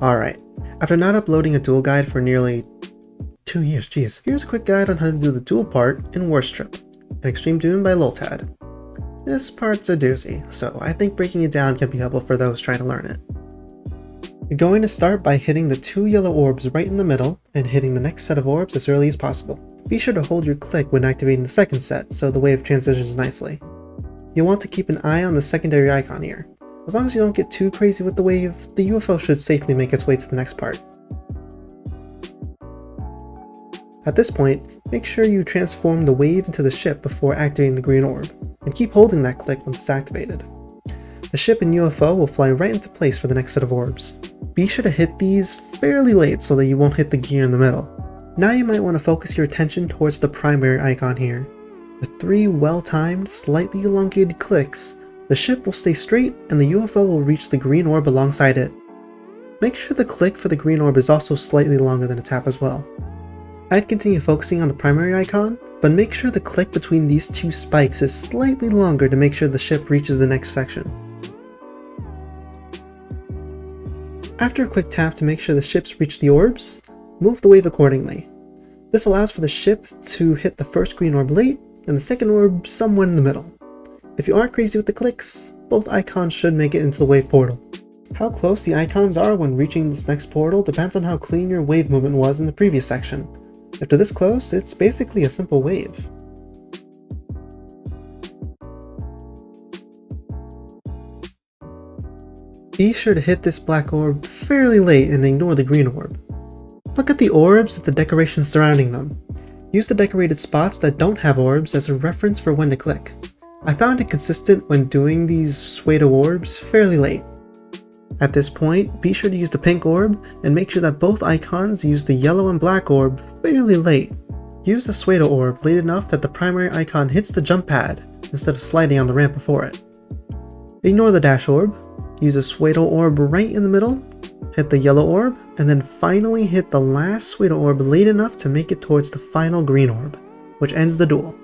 Alright, after not uploading a duel guide for nearly 2 years, geez, here's a quick guide on how to do the duel part in Worstrip, an extreme demon by LolTad. This part's a doozy, so I think breaking it down can be helpful for those trying to learn it. You're going to start by hitting the 2 yellow orbs right in the middle and hitting the next set of orbs as early as possible. Be sure to hold your click when activating the second set so the wave transitions nicely. You'll want to keep an eye on the secondary icon here. As long as you don't get too crazy with the wave, the UFO should safely make its way to the next part. At this point, make sure you transform the wave into the ship before activating the green orb, and keep holding that click once it's activated. The ship and UFO will fly right into place for the next set of orbs. Be sure to hit these fairly late so that you won't hit the gear in the middle. Now you might want to focus your attention towards the primary icon here. With 3 well-timed, slightly elongated clicks, the ship will stay straight and the UFO will reach the green orb alongside it. Make sure the click for the green orb is also slightly longer than a tap as well. I'd continue focusing on the primary icon, but make sure the click between these 2 spikes is slightly longer to make sure the ship reaches the next section. After a quick tap to make sure the ships reach the orbs, move the wave accordingly. This allows for the ship to hit the first green orb late and the second orb somewhere in the middle. If you aren't crazy with the clicks, both icons should make it into the wave portal. How close the icons are when reaching this next portal depends on how clean your wave movement was in the previous section. If they're this close, it's basically a simple wave. Be sure to hit this black orb fairly late and ignore the green orb. Look at the orbs and the decorations surrounding them. Use the decorated spots that don't have orbs as a reference for when to click. I found it consistent when doing these pseudo orbs fairly late. At this point, be sure to use the pink orb and make sure that both icons use the yellow and black orb fairly late. Use the pseudo orb late enough that the primary icon hits the jump pad instead of sliding on the ramp before it. Ignore the dash orb, use a pseudo orb right in the middle, hit the yellow orb, and then finally hit the last pseudo orb late enough to make it towards the final green orb, which ends the duel.